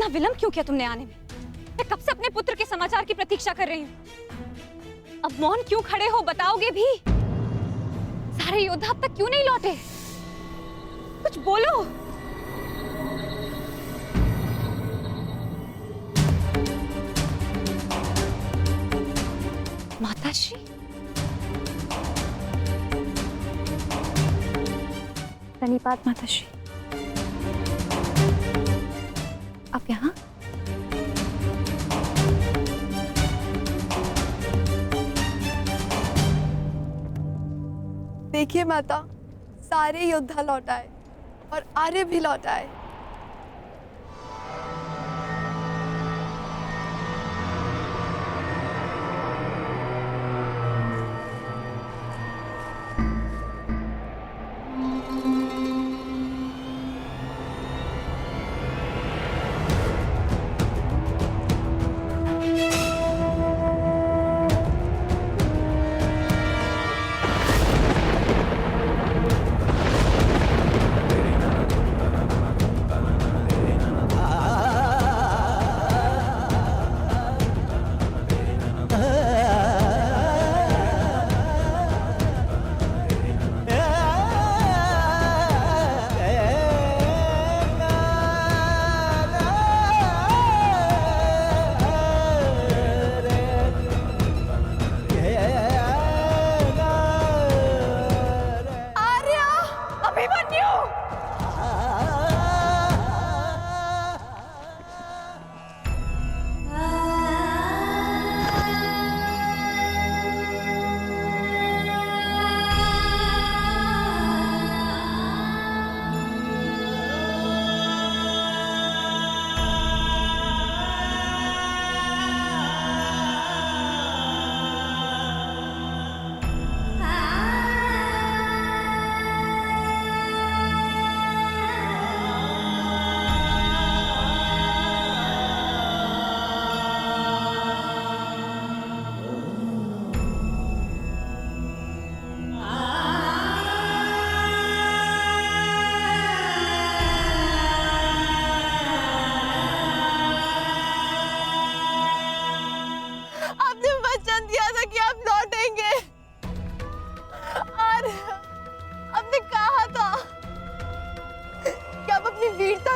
इतना विलंब क्यों किया तुमने आने में? मैं कब से अपने पुत्र के समाचार की प्रतीक्षा कर रही हूँ। अब मौन क्यों खड़े हो, बताओगे भी? सारे योद्धा अब तक क्यों नहीं लौटे? कुछ बोलो। माताश्री, प्रणिपात माताश्री। आप यहाँ? देखिए माता, सारे योद्धा लौट आए और आर्य भी लौट आए।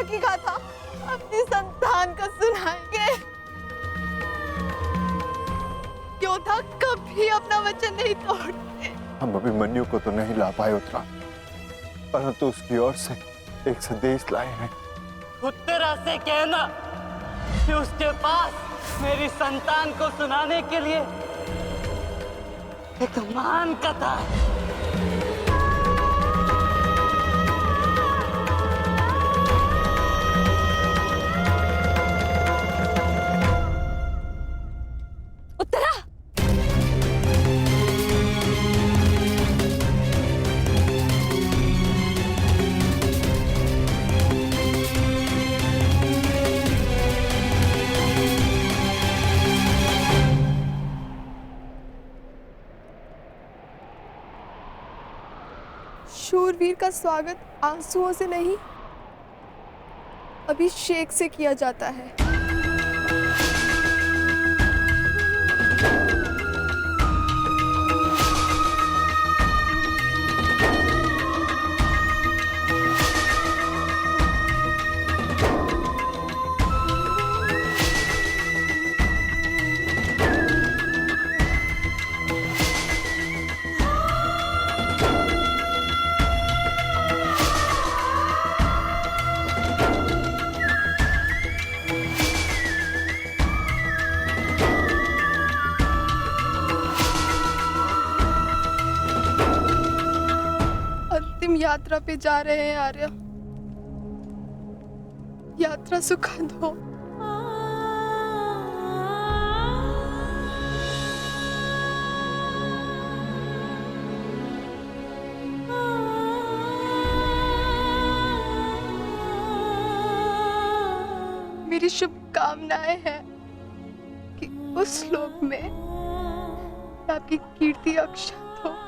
की गाथा अपनी संतान को सुनाएंगे। योद्धा कभी अपना वचन नहीं तोड़ते। हम अभिमन्यु को तो नहीं ला पाए उत्तरा, परंतु उसकी ओर से एक संदेश लाए हैं। उत्तरा से कहना कि उसके पास मेरी संतान को सुनाने के लिए एक महान कथा है। शूरवीर का स्वागत आंसुओं से नहीं, अभिषेक से किया जाता है। यात्रा पे जा रहे हैं आर्य, यात्रा सुखद हो। मेरी शुभकामनाएं हैं कि उस लोक में आपकी कीर्ति अक्षत हो।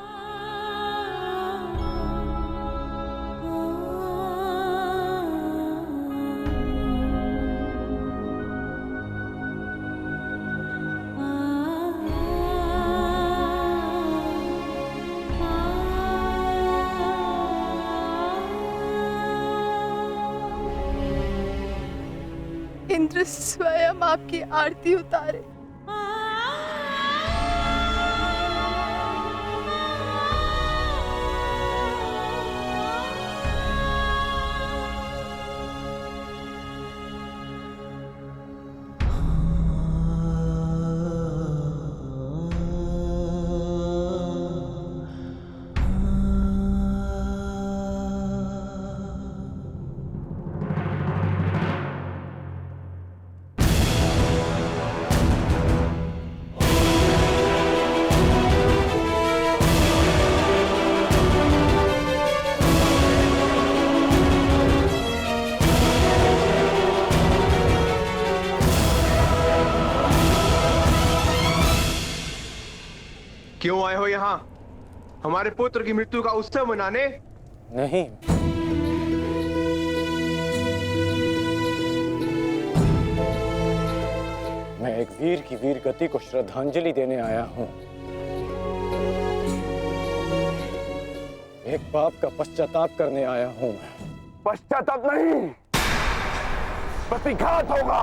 इंद्र स्वयं आपकी आरती उतारे। क्यों आए हो यहाँ? हमारे पुत्र की मृत्यु का उत्सव मनाने? नहीं, मैं एक वीर की वीर गति को श्रद्धांजलि देने आया हूँ। एक पाप का पश्चाताप करने आया हूँ। पश्चाताप नहीं, प्रतिघात होगा।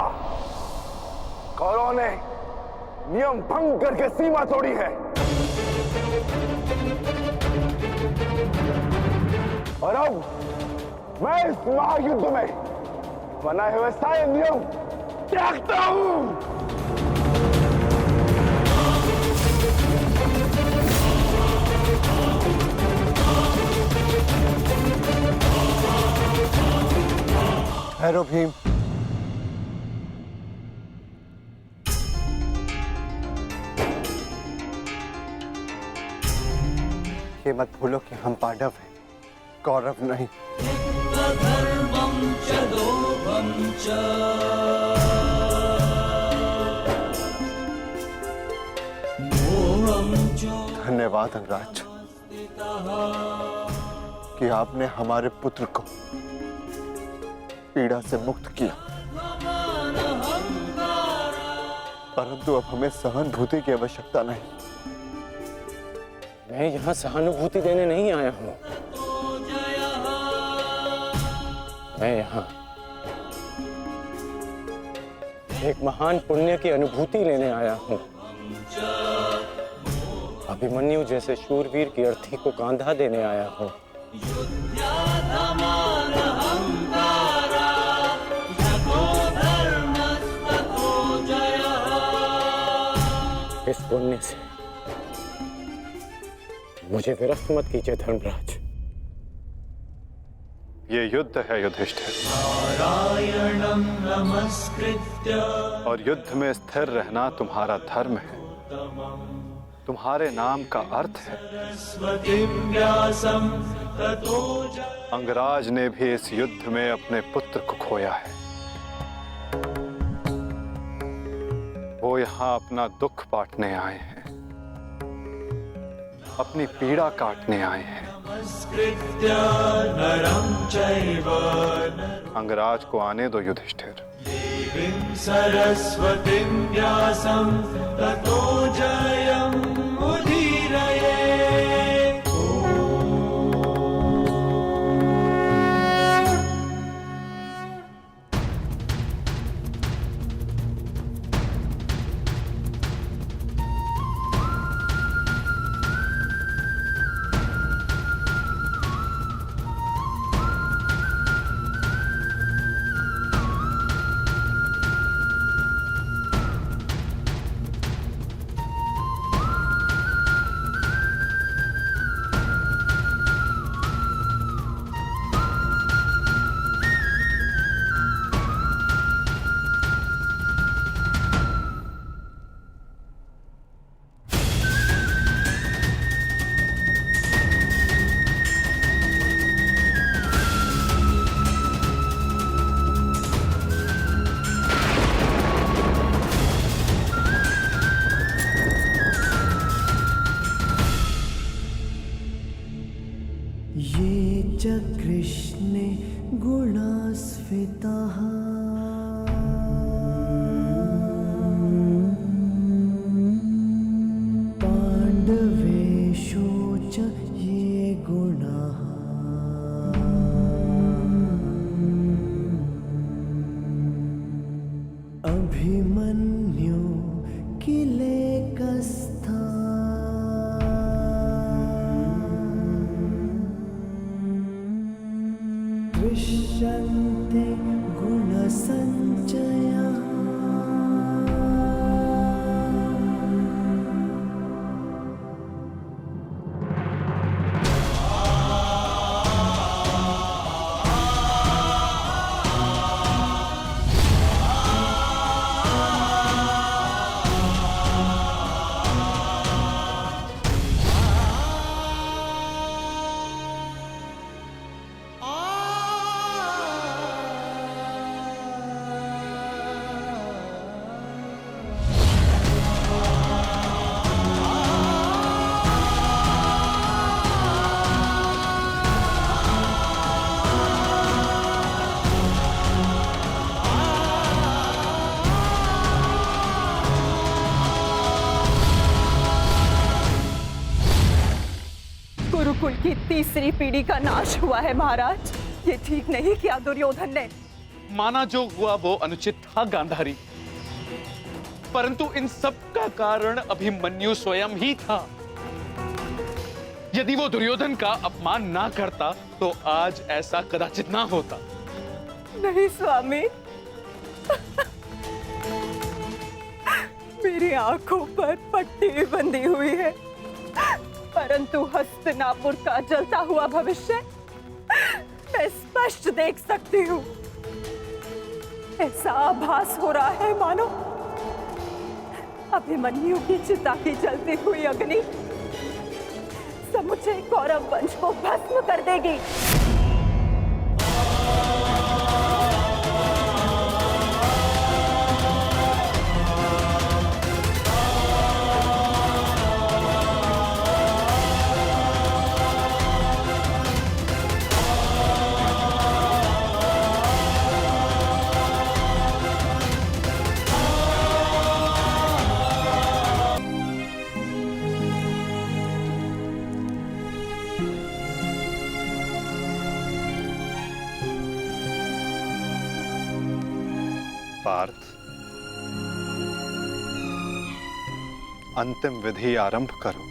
कौरवों ने नियम भंग करके सीमा तोड़ी है और अब मैं इस महायुद्ध में बनाए हुए सारे नियम त्यागता हूं। ठहरो भीम। ये मत भूलो कि हम पांडव हैं, कौरव नहीं। धन्यवाद अंगराज कि आपने हमारे पुत्र को पीड़ा से मुक्त किया, परंतु अब हमें सहानुभूति की आवश्यकता नहीं। मैं यहाँ सहानुभूति देने नहीं आया हूँ। मैं यहाँ एक महान पुण्य की अनुभूति लेने आया हूँ। अभिमन्यु जैसे शूरवीर की अर्थी को कांधा देने आया हूँ। इस पुण्य से मुझे विरक्त मत कीजिए धर्मराज। ये युद्ध है युधिष्ठिर, नारायणं नमस्कृत्य और युद्ध में स्थिर रहना तुम्हारा धर्म है। तुम्हारे नाम का अर्थ है सरस्वतीं व्यासं ततो अंगराज ने भी इस युद्ध में अपने पुत्र को खोया है। वो यहाँ अपना दुख बांटने आए हैं, अपनी पीड़ा काटने आए हैं। नमस्कृत्य नरं चैव अंगराज को आने दो युधिष्ठिर। देवीं सरस्वतीं व्यासं ततो जयम् उदीरये। ये च कृष्णे गुणास्फिताः पाण्डवेषु च ये गुणाः अभिमन्यु किले कस्था दृश्यन्ते गुणसञ्चया गुरुकुल की तीसरी पीढ़ी का नाश हुआ है महाराज। ये ठीक नहीं किया दुर्योधन ने। माना जो हुआ वो अनुचित था गांधारी, परंतु इन सब का कारण अभिमन्यु स्वयं ही था। यदि वो दुर्योधन का अपमान ना करता तो आज ऐसा कदाचित ना होता। नहीं स्वामी, मेरी आंखों पर पट्टी बंधी हुई है, परंतु हस्तिनापुर का जलता हुआ भविष्य मैं स्पष्ट देख सकती हूँ। ऐसा आभास हो रहा है मानो अभिमन्यु की चिता की जलती हुई अग्नि समुचे कौरव वंश को भस्म कर देगी। पार्थ, अंतिम विधि आरंभ करो।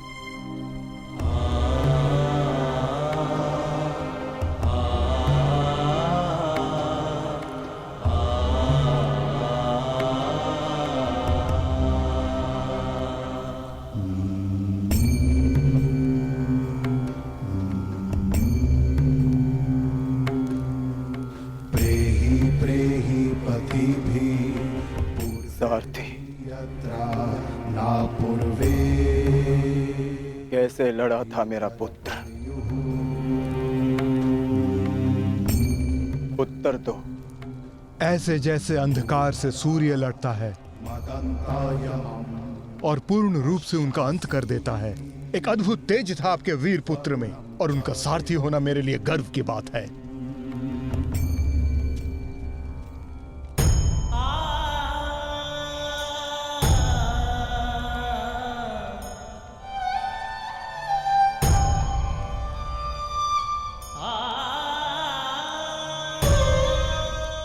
सारथी, कैसे लड़ा था मेरा पुत्र? उत्तर दो। ऐसे जैसे अंधकार से सूर्य लड़ता है और पूर्ण रूप से उनका अंत कर देता है। एक अद्भुत तेज था आपके वीर पुत्र में और उनका सारथी होना मेरे लिए गर्व की बात है।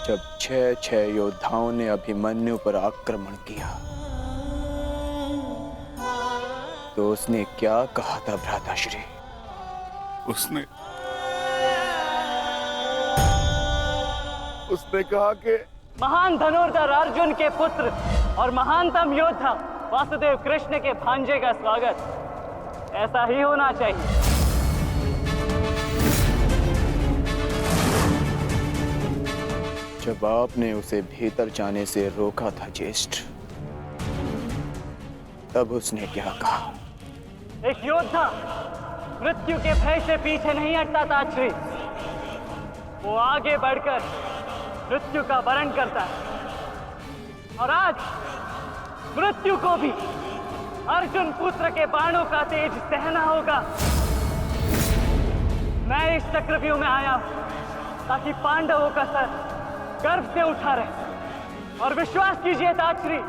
जब 6 योद्धाओं ने अभिमन्यु पर आक्रमण किया तो उसने क्या कहा था भ्राताश्री? उसने कहा कि महान धनुर्धर अर्जुन के पुत्र और महानतम योद्धा वासुदेव कृष्ण के भांजे का स्वागत ऐसा ही होना चाहिए। जब आपने उसे भीतर जाने से रोका था ज्येष्ठ, तब उसने क्या कहा? एक योद्धा मृत्यु के भय से पीछे नहीं हटता था श्री, वो आगे बढ़कर मृत्यु का वरण करता है। और आज मृत्यु को भी अर्जुन पुत्र के बाणों का तेज सहना होगा। मैं इस चक्रव्यूह में आया हूं ताकि पांडवों का सर गर्व से उठा रहे। और विश्वास कीजिए ताश्री,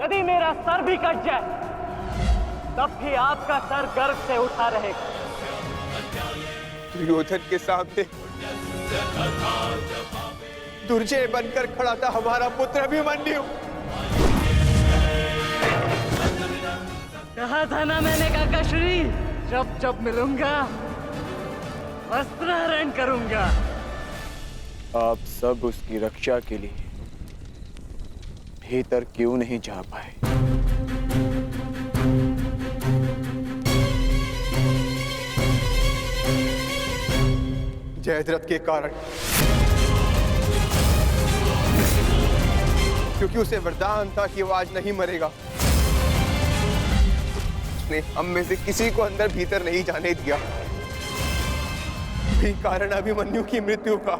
यदि मेरा सर भी कट जाए तब भी आपका सर गर्व से उठा रहेगा। दुर्योधन के सामने दुर्जय बनकर खड़ा था हमारा पुत्र अभिमन्यु। कहा था ना मैंने काकाश्री, जब जब मिलूंगा वस्त्रहरण करूंगा। आप सब उसकी रक्षा के लिए भीतर क्यों नहीं जा पाए? जयद्रथ के कारण, क्योंकि उसे वरदान था कि वो आज नहीं मरेगा। उसने हम में से किसी को अंदर भीतर नहीं जाने दिया, यही कारण अभिमन्यु की मृत्यु का।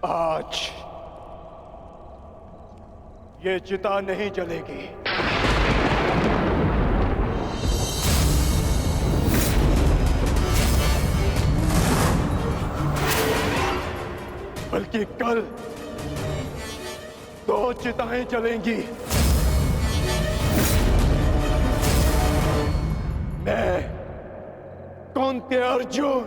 आज ये चिता नहीं जलेगी। बल्कि कल 2 चिताएं जलेंगी। मैं कौंते अर्जुन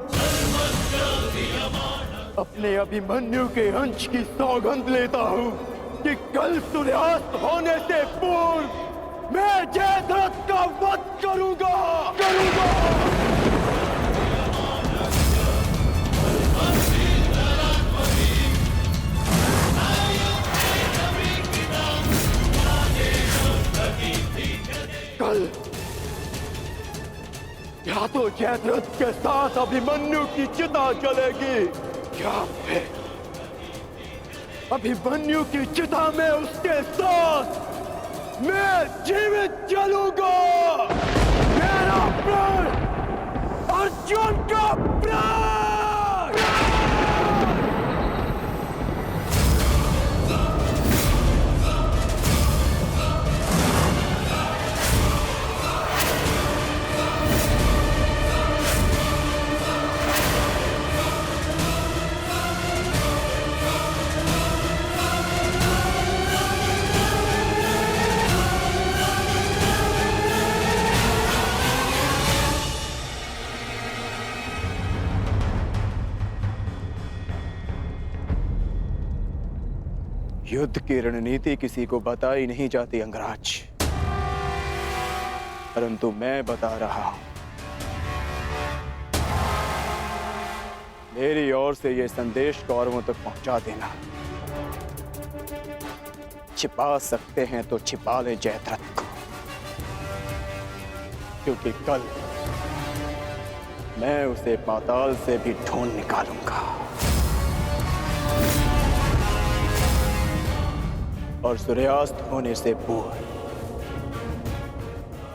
अपने अभिमन्यु के अंश की सौगंध लेता हूं कि कल सूर्यास्त होने से पूर्व मैं जयद्रथ का वध करूंगा। कल या तो जयद्रथ के साथ अभिमन्यु की चिता जलेगी, या फिर अभिमन्यु की चिता में उसके साथ मैं जीवित जलूंगा। मेरा प्राण, अर्जुन का प्राण। युद्ध की रणनीति किसी को बताई नहीं जाती अंगराज, परंतु मैं बता रहा हूं। मेरी ओर से यह संदेश कौरवों तक पहुंचा देना। छिपा सकते हैं तो छिपा ले जयद्रथ को, क्योंकि कल मैं उसे पाताल से भी ढूंढ निकालूंगा और सूर्यास्त होने से पूर्व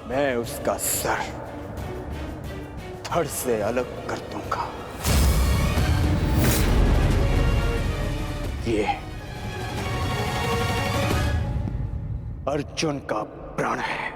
मैं उसका सर धड़ से अलग कर दूंगा। ये अर्जुन का प्रण है।